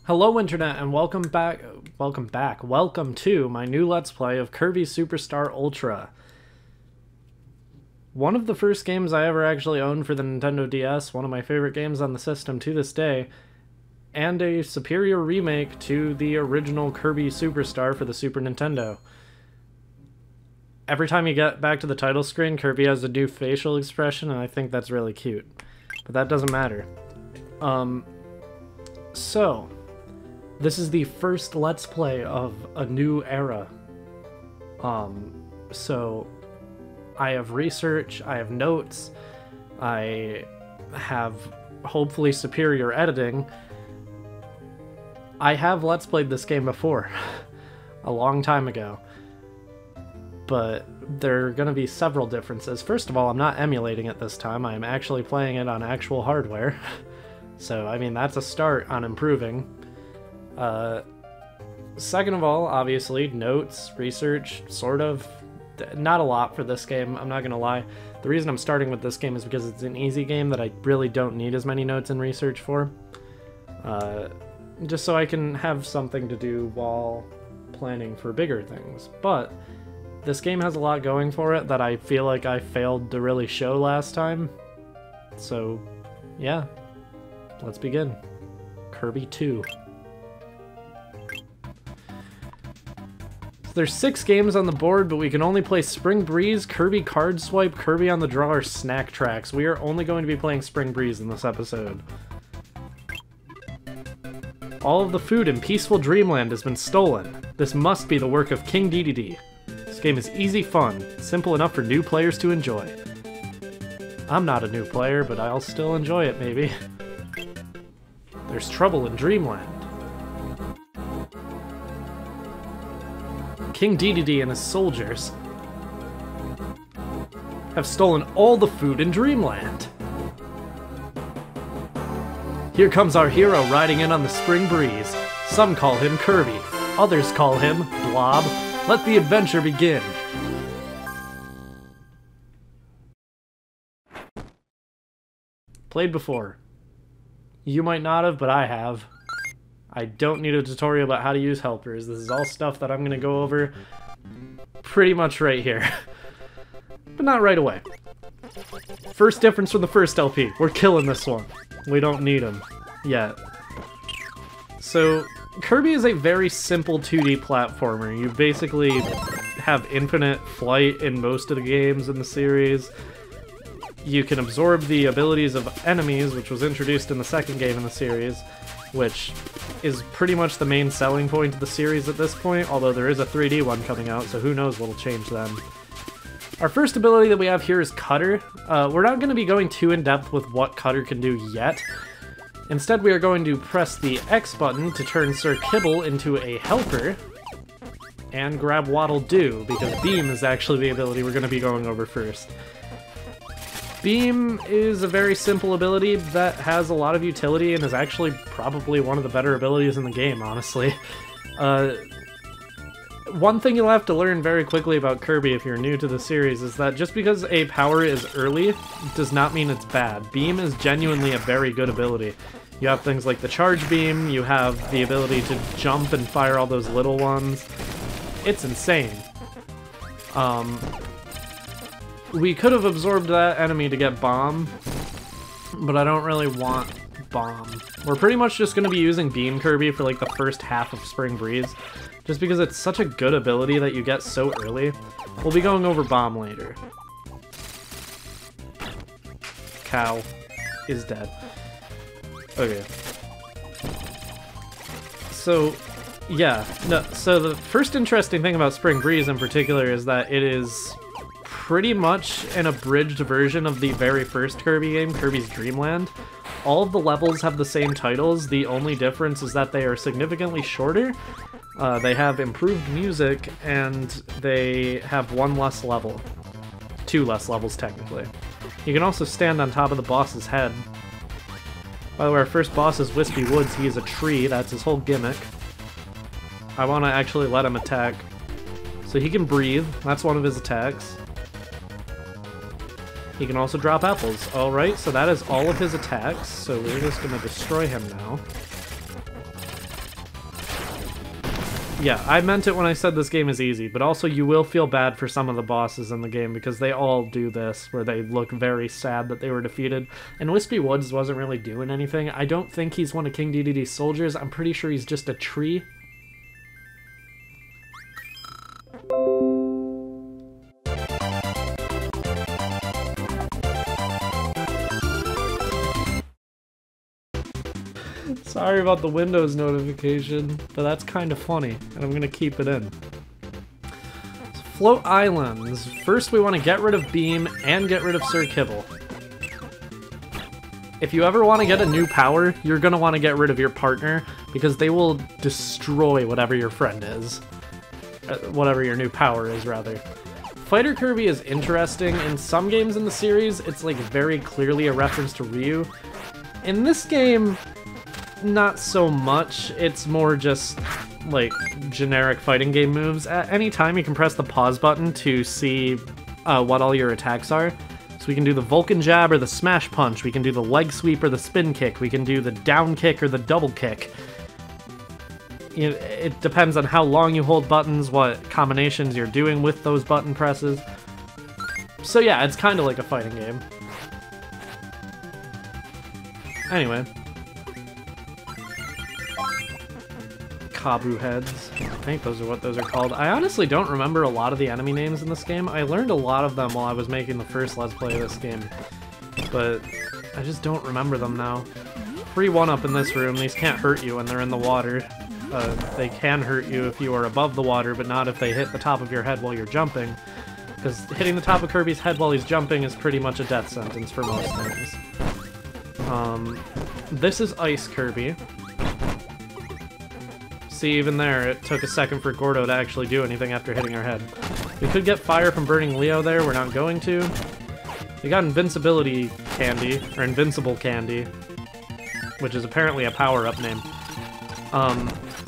Hello Internet and welcome to my new Let's Play of Kirby Superstar Ultra. One of the first games I ever actually owned for the Nintendo DS, one of my favorite games on the system to this day, and a superior remake to the original Kirby Superstar for the Super Nintendo. Every time you get back to the title screen, Kirby has a new facial expression, and I think that's really cute. But that doesn't matter. So, this is the first Let's Play of a new era. So, I have research, I have notes, I have hopefully superior editing. I have Let's Played this game before, a long time ago. But there are going to be several differences. First of all, I'm not emulating it this time, I am actually playing it on actual hardware. So, I mean, that's a start on improving. Second of all, obviously, notes, research, sort of. Not a lot for this game, I'm not gonna lie. The reason I'm starting with this game is because it's an easy game that I really don't need as many notes and research for. Just so I can have something to do while planning for bigger things. But this game has a lot going for it that I feel like I failed to really show last time. So, yeah. Let's begin. Kirby 2. There's 6 games on the board, but we can only play Spring Breeze, Kirby Card Swipe, Kirby on the Draw, or Snack Tracks. We are only going to be playing Spring Breeze in this episode. All of the food in Peaceful Dreamland has been stolen. This must be the work of King DEDEDE. This game is easy fun, simple enough for new players to enjoy. I'm not a new player, but I'll still enjoy it, maybe. There's trouble in Dreamland. King DEDEDE and his soldiers have stolen all the food in Dreamland. Here comes our hero riding in on the Spring Breeze. Some call him Kirby, others call him Blob. Let the adventure begin. Played before. You might not have, but I have. I don't need a tutorial about how to use helpers. This is all stuff that I'm going to go over pretty much right here. But not right away. First difference from the first LP. We're killing this one. We don't need him yet. So, Kirby is a very simple 2D platformer. You basically have infinite flight in most of the games in the series. You can absorb the abilities of enemies, which was introduced in the second game in the series, which is pretty much the main selling point of the series at this point, although there is a 3D one coming out, so who knows what'll change then. Our first ability that we have here is Cutter. We're not going to be going too in-depth with what Cutter can do yet. Instead, we are going to press the X button to turn Sir Kibble into a helper, and grab Waddle Doo, because Beam is actually the ability we're going to be going over first. Beam is a very simple ability that has a lot of utility and is actually probably one of the better abilities in the game, honestly. One thing you'll have to learn very quickly about Kirby if you're new to the series is that just because a power is early does not mean it's bad. Beam is genuinely a very good ability. You have things like the Charge Beam, you have the ability to jump and fire all those little ones. It's insane. We could have absorbed that enemy to get Bomb, but I don't really want Bomb. We're pretty much just going to be using Beam Kirby for like the first half of Spring Breeze, just because it's such a good ability that you get so early. We'll be going over Bomb later. Cow is dead. Okay. So, yeah. No, so the first interesting thing about Spring Breeze in particular is that it is pretty much an abridged version of the very first Kirby game, Kirby's Dream Land. All of the levels have the same titles, the only difference is that they are significantly shorter, they have improved music, and they have 1 less level. 2 less levels, technically. You can also stand on top of the boss's head. By the way, our first boss is Wispy Woods. He is a tree, that's his whole gimmick. I want to actually let him attack. So he can breathe, that's one of his attacks. He can also drop apples. Alright, so that is all of his attacks, so we're just going to destroy him now. yeah, I meant it when I said this game is easy, but also you will feel bad for some of the bosses in the game because they all do this, where they look very sad that they were defeated. And Wispy Woods wasn't really doing anything. I don't think he's one of King Dedede's soldiers. I'm pretty sure he's just a tree. Sorry about the Windows notification, but that's kind of funny, and I'm gonna keep it in. So, Float Islands. First, we want to get rid of Beam and get rid of Sir Kibble. If you ever want to get a new power, you're gonna want to get rid of your partner, because they will destroy whatever your friend is. Whatever your new power is, rather. Fighter Kirby is interesting. In some games in the series, it's like very clearly a reference to Ryu. In this game, not so much. It's more just like generic fighting game moves. At any time you can press the pause button to see what all your attacks are. So we can do the Vulcan Jab or the Smash Punch, we can do the Leg Sweep or the Spin Kick, we can do the Down Kick or the Double Kick. It depends on how long you hold buttons, what combinations you're doing with those button presses. So yeah, it's kind of like a fighting game. Anyway. Kabu heads. I think those are what those are called. I honestly don't remember a lot of the enemy names in this game. I learned a lot of them while I was making the first Let's Play of this game, but I just don't remember them now. Free 1-up in this room. These can't hurt you when they're in the water. They can hurt you if you are above the water, but not if they hit the top of your head while you're jumping, because hitting the top of Kirby's head while he's jumping is pretty much a death sentence for most things. This is Ice Kirby. See, even there, it took a second for Gordo to actually do anything after hitting her head. We could get fire from Burning Leo there, we're not going to. We got Invincibility Candy, or Invincible Candy, which is apparently a power-up name.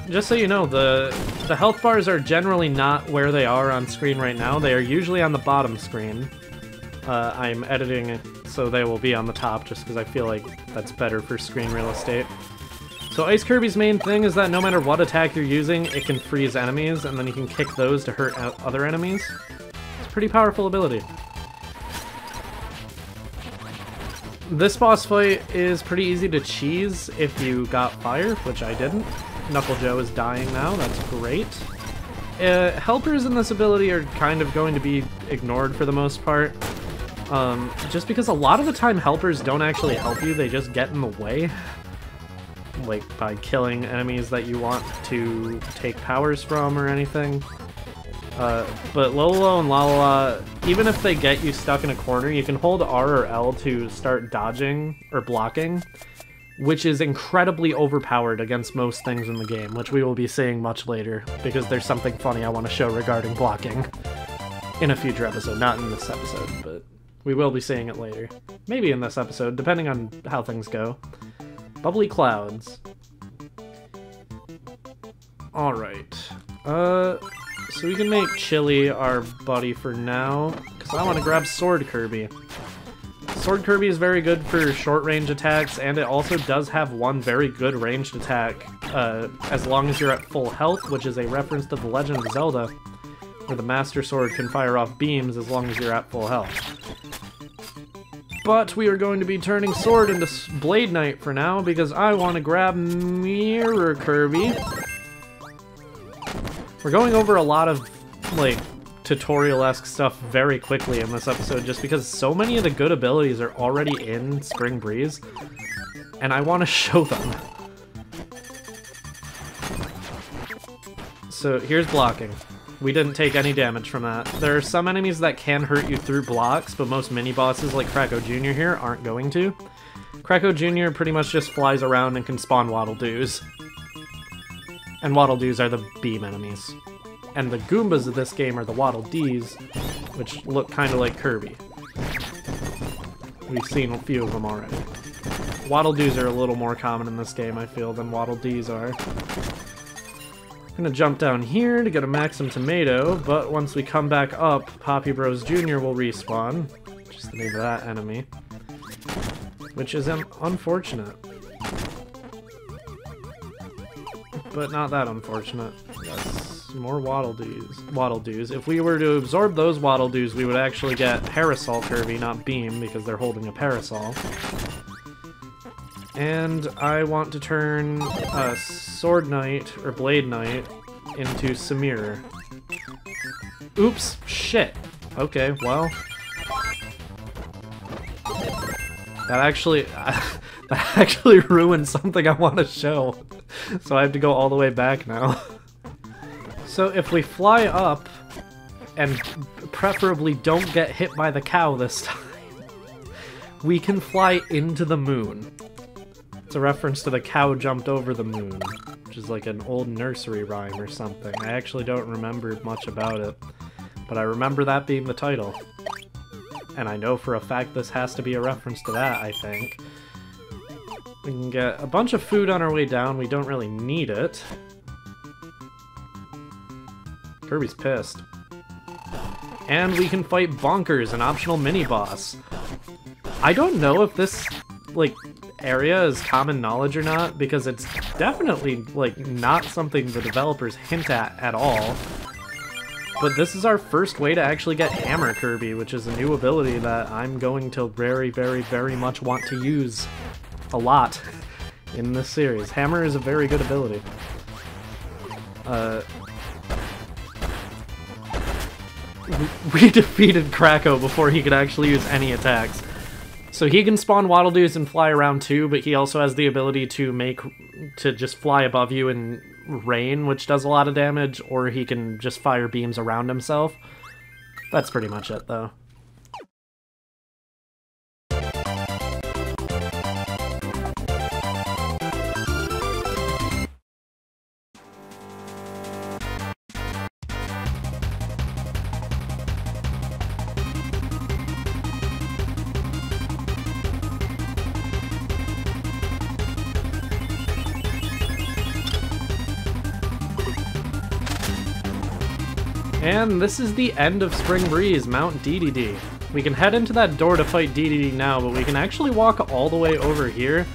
Just so you know, the health bars are generally not where they are on screen right now. They are usually on the bottom screen. I'm editing it so they will be on the top, just because I feel like that's better for screen real estate. So Ice Kirby's main thing is that no matter what attack you're using, it can freeze enemies, and then you can kick those to hurt other enemies. It's a pretty powerful ability. This boss fight is pretty easy to cheese if you got fire, which I didn't. Knuckle Joe is dying now, that's great. Helpers in this ability are kind of going to be ignored for the most part. Just because a lot of the time helpers don't actually help you, they just get in the way. Like by killing enemies that you want to take powers from or anything. But Lolo and Lalala, even if they get you stuck in a corner, you can hold R or L to start dodging or blocking, which is incredibly overpowered against most things in the game, which we will be seeing much later, because there's something funny I want to show regarding blocking in a future episode. Not in this episode, but we will be seeing it later. Maybe in this episode, depending on how things go. Bubbly Clouds. Alright. So we can make Chili our buddy for now, because I want to grab Sword Kirby. Sword Kirby is very good for short-range attacks, and it also does have one very good ranged attack, as long as you're at full health, which is a reference to The Legend of Zelda, where the Master Sword can fire off beams as long as you're at full health. But we are going to be turning Sword into Blade Knight for now, because I want to grab Mirror Kirby. We're going over a lot of, like, tutorial-esque stuff very quickly in this episode, just because so many of the good abilities are already in Spring Breeze, and I want to show them. So here's blocking. We didn't take any damage from that. There are some enemies that can hurt you through blocks, but most mini-bosses like Kracko Jr. here aren't going to. Kracko Jr. pretty much just flies around and can spawn Waddle-Doos. And Waddle-Doos are the beam enemies. And the Goombas of this game are the Waddle-Dees, which look kind of like Kirby. We've seen a few of them already. Waddle-Doos are a little more common in this game, I feel, than Waddle-Dees are. I'm gonna jump down here to get a Maxim Tomato, but once we come back up, Poppy Bros Jr. will respawn, which is the name of that enemy, which is unfortunate. but not that unfortunate. Yes, more Waddle Dees. Waddle Dees. If we were to absorb those Waddle Dees, we would actually get Parasol Kirby, not Beam, because they're holding a Parasol. And I want to turn Sword Knight, or Blade Knight, into Samir. Oops, shit. Okay, well... That actually ruined something I want to show. So I have to go all the way back now. So if we fly up, and preferably don't get hit by the cow this time, we can fly into the moon. It's a reference to the cow jumped over the moon, which is like an old nursery rhyme or something. I actually don't remember much about it, but I remember that being the title. And I know for a fact this has to be a reference to that, I think. We can get a bunch of food on our way down. We don't really need it. Kirby's pissed. And we can fight Bonkers, an optional mini-boss. I don't know if this, like, area is common knowledge or not, because it's definitely, like, not something the developers hint at all. But this is our first way to actually get Hammer Kirby, which is a new ability that I'm going to very, very, very much want to use a lot in this series. Hammer is a very good ability. We defeated Kracko before he could actually use any attacks. So he can spawn Waddle Dees and fly around too, but he also has the ability to just fly above you and rain, which does a lot of damage, or he can just fire beams around himself. That's pretty much it, though. And this is the end of Spring Breeze, Mount DEDEDE. We can head into that door to fight DEDEDE now, but we can actually walk all the way over here.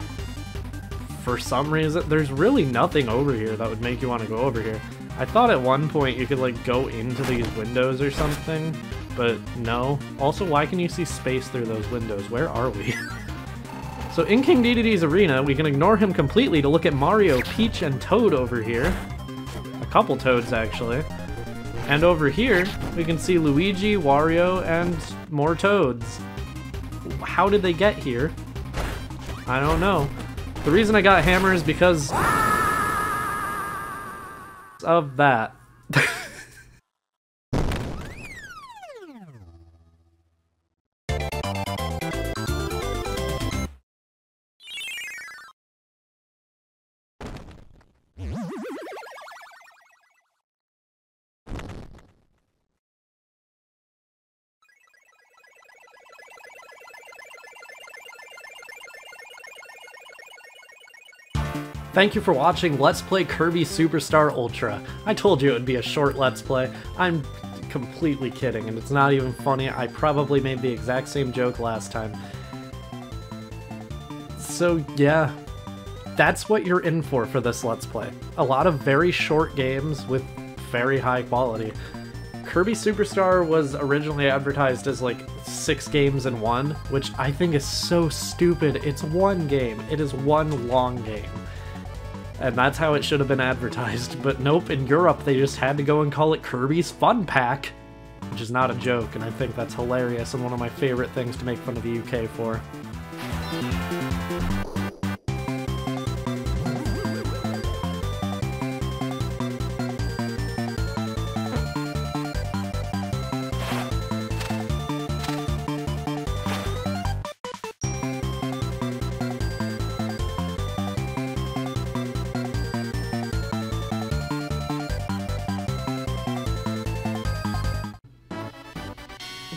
For some reason, there's really nothing over here that would make you want to go over here. I thought at one point you could, like, go into these windows or something, but no. Also, why can you see space through those windows? Where are we? So in King Dedede's arena, we can ignore him completely to look at Mario, Peach, and Toad over here. A couple Toads, actually. And over here, we can see Luigi, Wario, and more Toads. How did they get here? I don't know. The reason I got Hammer is because of that. Thank you for watching Let's Play Kirby Superstar Ultra. I told you it would be a short Let's Play. I'm completely kidding, and it's not even funny. I probably made the exact same joke last time. So yeah, that's what you're in for this Let's Play. A lot of very short games with very high quality. Kirby Superstar was originally advertised as like 6 games in one, which I think is so stupid. It's one game. It is one long game. And that's how it should have been advertised, but nope, in Europe they just had to go and call it Kirby's Fun Pack, which is not a joke, and I think that's hilarious and one of my favorite things to make fun of the UK for.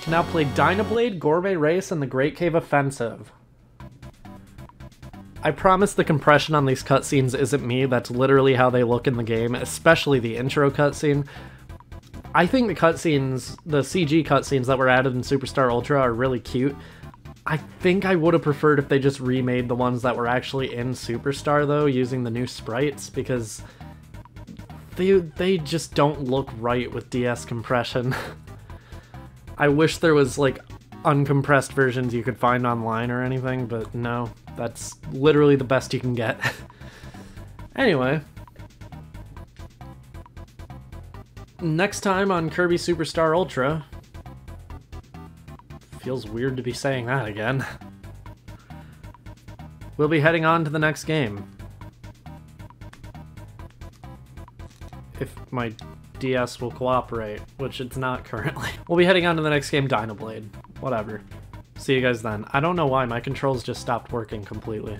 Can now play Dynablade, Gourmet Race, and the Great Cave Offensive. I promise the compression on these cutscenes isn't me, that's literally how they look in the game, especially the intro cutscene. I think the cutscenes, the CG cutscenes that were added in Superstar Ultra are really cute. I think I would have preferred if they just remade the ones that were actually in Superstar though, using the new sprites, because They just don't look right with DS compression. I wish there was like uncompressed versions you could find online or anything, but no, that's literally the best you can get. Anyway, next time on Kirby Superstar Ultra, feels weird to be saying that again, we'll be heading on to the next game. If my DS will cooperate, which it's not currently. We'll be heading on to the next game, Dynablade. Whatever. See you guys then. I don't know why, my controls just stopped working completely.